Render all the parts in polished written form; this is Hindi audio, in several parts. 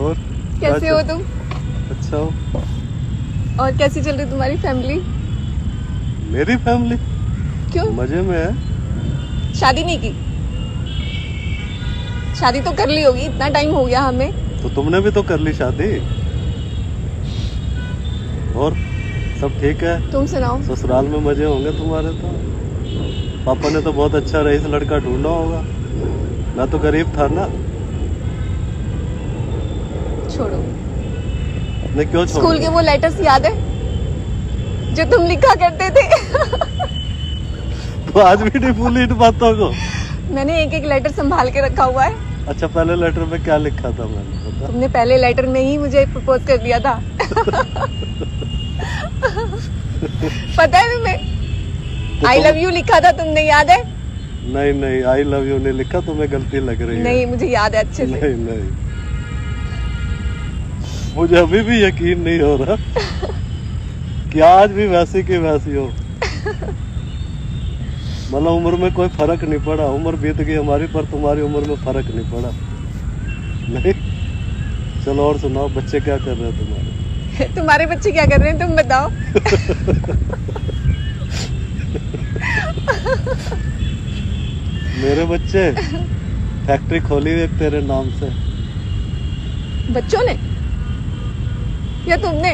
और कैसे हो तुम? अच्छा हो। और कैसी चल रही तुम्हारी फैमिली? मेरी फैमिली क्यों मजे में है। शादी नहीं की? शादी तो कर ली होगी, इतना टाइम हो गया हमें। तो तुमने भी तो कर ली शादी। और सब ठीक है? तुम सुनाओ। ससुराल में मजे होंगे तुम्हारे तो। पापा ने तो बहुत अच्छा रईस लड़का ढूंढा होगा। मैं तो गरीब था ना। छोड़ो। मैं क्यों छोड़ स्कूल के वो लेटर्स याद है जो तुम लिखा करते थे? तो आज भी नहीं भूली इन बातों को? मैंने एक एक लेटर संभाल के रखा हुआ है। अच्छा, पहले लेटर में क्या लिखा था मैंने पता? तुमने पहले लेटर में ही मुझे प्रपोज कर दिया था। पता है तुम्हें? आई लव यू लिखा था तुमने, याद है? नहीं नहीं, आई लव यू नहीं लिखा, तुम्हें गलती लग रही है। नहीं, मुझे याद है अच्छे से। नहीं नहीं, मुझे अभी भी यकीन नहीं हो रहा कि आज भी वैसी की वैसी हो। मतलब उम्र में कोई फर्क नहीं पड़ा। उम्र बीत गई हमारी, पर तुम्हारी उम्र में फर्क नहीं पड़ा। नहीं, चलो और सुनाओ, बच्चे क्या कर रहे हैं तुम्हारे? तुम्हारे बच्चे क्या कर रहे हैं तुम बताओ? मेरे बच्चे फैक्ट्री खोली हुई एक तेरे नाम से। बच्चों ने या तुमने?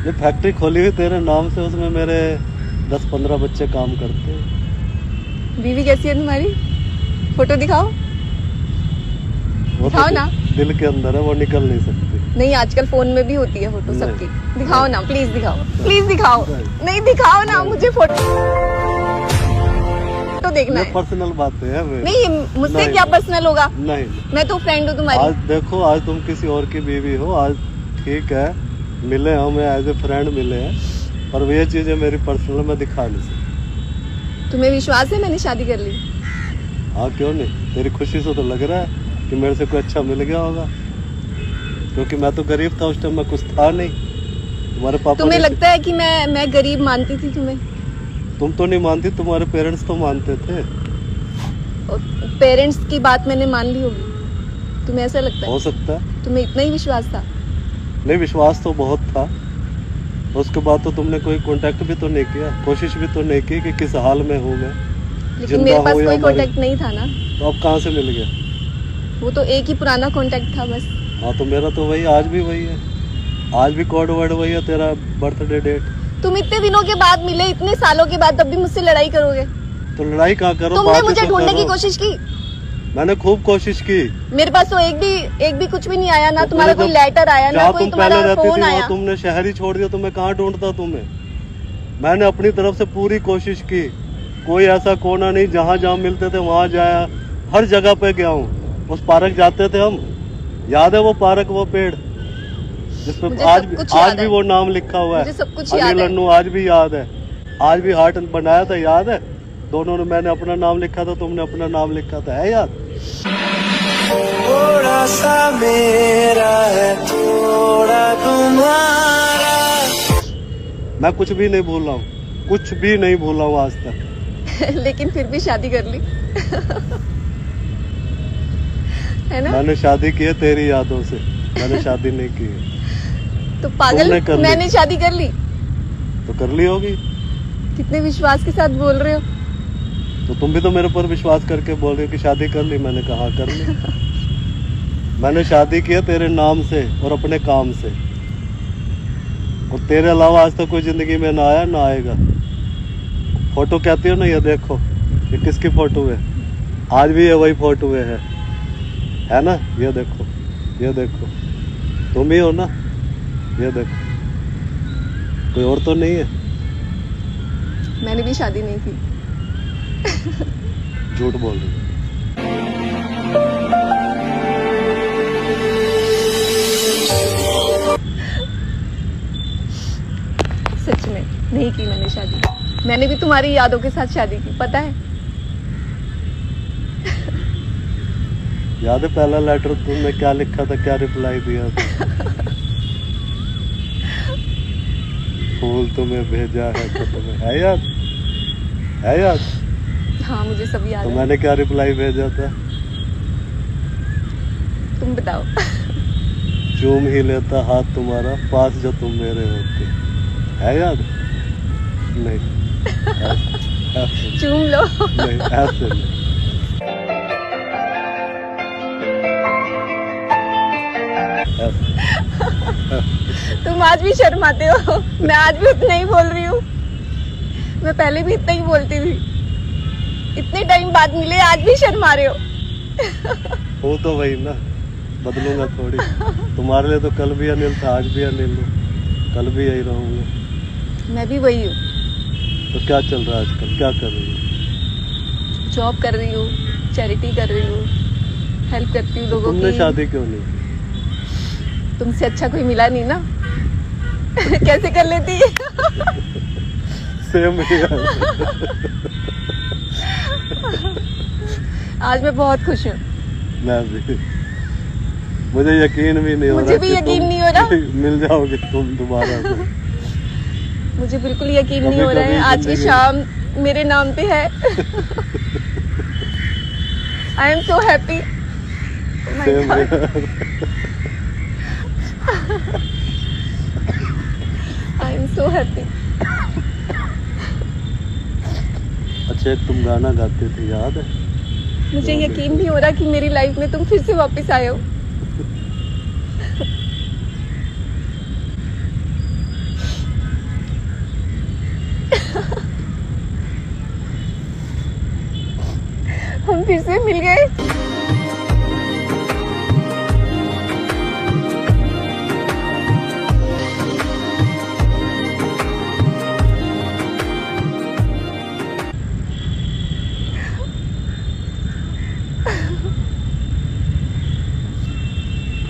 ये फैक्ट्री खोली हुई तेरे नाम से, उसमें मेरे 10-15 बच्चे काम करते हैं। बीवी कैसी है तुम्हारी? फोटो दिखाओ। वो दिखाओ तो ना। दिल के अंदर है, वो निकल नहीं सकती। नहीं, आजकल फोन में भी होती है फोटो नहीं। सबकी। दिखाओ ना, प्लीज दिखाओ, प्लीज दिखाओ। नहीं दिखाओ ना, मुझे फोटो तो देखना ये है। पर्सनल बातें हैं मेरी। नहीं, मुझसे नहीं। क्या पर्सनल होगा? नहीं, मैं तो फ्रेंड हूँ तुम्हारी। आज देखो, आज तुम किसी और की बीवी हो। आज ठीक है, मिले हमें एज ए फ्रेंड मिले हैं, पर ये चीजें मेरी पर्सनल मैं दिखा नहीं सकती। तुम्हें विश्वास है मैंने शादी कर ली? हाँ, क्यों नहीं? तेरी खुशी से तो लग रहा है कि मेरे से कोई अच्छा मिल गया होगा, क्योंकि मैं तो गरीब था उस टाइम, मैं कुछ था नहीं। तुम्हारे पापा तुम्हें ने- लगता है कि मैं गरीब मानती थी तुम्हें? तुम तो नहीं मानती, तुम्हारे पेरेंट्स तो मानते थे। पेरेंट्स की बात मैंने मान ली होगी, तुम्हें ऐसा लगता हो है? सकता है। तुम्हें इतना ही विश्वास था? नहीं, विश्वास तो बहुत था। उसके बाद तो तुमने कोई कांटेक्ट भी तो नहीं किया, कोशिश भी तो नहीं की कि किस हाल में हूँ मैं। लेकिन जिंदा मेरे पास हो या कोई मर- कांटेक्ट नहीं था ना। तो अब कहाँ से मिल गया? वो तो एक ही पुराना कांटेक्ट था बस। हाँ, तो मेरा तो वही, आज भी वही है। आज भी कोड वर्ड वही है, तेरा बर्थडे डेट। तुम इतने दिनों के बाद मिले, इतने सालों के बाद, तब भी मुझसे लड़ाई करोगे? तो लड़ाई कहाँ करो? तुमने बातें मुझे तो ढूंढने करो। की कोशिश की। मैंने खूब कोशिश की। मेरे पास तो एक भी कुछ भी नहीं आया ना। तो तुम्हारा फिर कोई जब- लेटर आया ना, जहाँ कोई तुम पहले तुम्हारा रहती फोन थी, आया। वहाँ तुमने शहर ही छोड़ दिया, तो मैं कहाँ ढूंढता तुम्हें? मैंने अपनी तरफ से पूरी कोशिश की। कोई ऐसा कोना नहीं, जहाँ जहाँ मिलते थे वहाँ जाया। हर जगह पे गया हूँ। उस पार्क जाते थे हम, याद है वो पार्क, वो पेड़ जिसपे मुझे आज सब भी कुछ आज याद भी है। वो नाम लिखा हुआ है। मुझे सब कुछ अली याद है। लन्नू आज भी याद है। आज भी हार्ट बनाया था, याद है? दोनों ने, मैंने अपना नाम लिखा था, तुमने अपना नाम लिखा था, है याद? थोड़ा सा मेरा है, थोड़ा तुम्हारा। मैं कुछ भी नहीं भूल रहा हूँ, कुछ भी नहीं भूला हूँ आज तक। लेकिन फिर भी शादी कर ली। है ना? मैंने शादी की है तेरी यादों से, मैंने शादी नहीं की है। तो पागल, तुमने कर ली। मैंने शादी कर ली। तो कर ली होगी। कितने विश्वास के साथ बोल रहे हो? तो तुम भी तो मेरे पर विश्वास करके बोल रही हो कि शादी कर ली। मैंने कहा कर ली। मैंने शादी की है तेरे नाम से और अपने काम से, और तेरे अलावा आज तक कोई जिंदगी में ना आया ना आएगा। फोटो कहती हो ना, ये देखो, ये किसकी फोटो है? आज भी ये वही फोटो है ना? ये देखो, ये देखो, तुम ही हो ना? ये देखो, कोई और तो नहीं है। मैंने भी शादी नहीं की। झूठ बोल रही हो। सच में नहीं की मैंने शादी। मैंने भी तुम्हारी यादों के साथ शादी की, पता है? याद है पहला लेटर तुमने क्या लिखा था, क्या रिप्लाई दिया था? फूल तुम्हें भेजा है तो तुम्हें है याद? है याद? हाँ, मुझे सब याद तो है। मैंने क्या रिप्लाई भेजा था? तुम बताओ। चूम ही लेता हाथ तुम्हारा पास जो तुम मेरे होते। है याद? नहीं ऐसे चूम लो। नहीं, ऐसे नहीं। तुम आज भी शर्माते हो। मैं आज भी उतना ही बोल रही हूँ। मैं पहले भी इतना ही बोलती थी। इतने टाइम बाद मिले, आज भी शर्मा रहे हो। हो तो वही ना, बदलूंगा थोड़ी। तुम्हारे लिए तो कल भी अनिल था, आज भी अनिल हूँ, कल भी यही रहूंगा। मैं भी वही हूँ। तो क्या चल रहा है आजकल, क्या कर रही हो? जॉब कर रही हूँ, चैरिटी कर रही हूँ, हेल्प करती हूँ लोगों तुमने की। शादी क्यों नहीं की? तुमसे अच्छा कोई मिला नहीं ना। कैसे कर लेती? सेम यार। आज मैं बहुत खुश हूँ। मैं भी, मुझे यकीन भी नहीं हो रहा। मुझे भी कि यकीन तुम नहीं हो रहा। मिल जाओगे तुम दोबारा से। मुझे बिल्कुल यकीन नहीं कभी हो रहा है। कभी आज की जिंदगी- शाम मेरे नाम पे है। I am so happy. Same यार। I am so happy. अच्छा, एक तुम गाना गाते थे, याद है? मुझे यकीन नहीं हो रहा कि मेरी लाइफ में तुम फिर से वापस आए हो। हम फिर से मिल गए।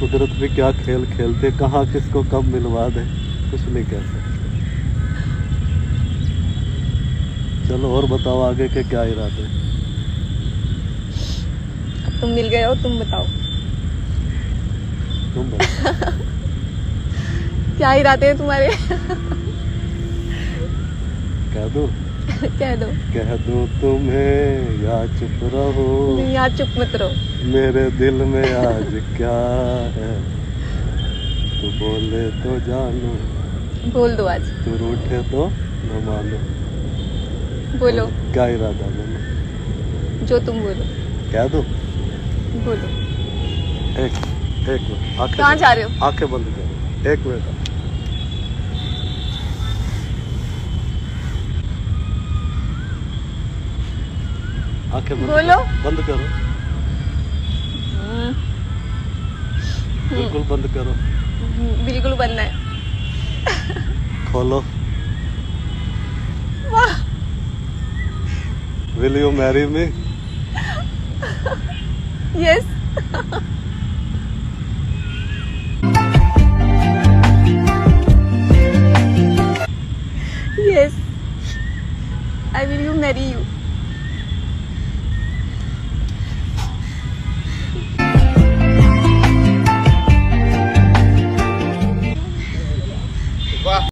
कुदरत भी क्या खेल खेलते, कहाँ किसको कब मिलवा दे, कुछ नहीं कह सकते। चलो और बताओ आगे के क्या इरादे? अब तुम मिल गए हो, तुम बताओ तुम बताओ। क्या इरादे हैं तुम्हारे? कह दो, कह दो तुम्हें या चुप रहो, नहीं, यहाँ चुप मत रहो। मेरे दिल में आज क्या है, तू बोले तो जानू, बोल दो आज, तू रूठे तो न मानो। बोलो क्या इरादा मैंने? जो तुम बोलो, कह दो। बोलो। एक मिनट, आंखें कहाँ बंद- जा रहे हो? आंखें बंद करो, एक मिनट। आंखें बंद बोलो। करो, बंद करो, बिल्कुल बंद करो। बिल्कुल बनना है। खोलो। वाह, Will you marry me? Yes.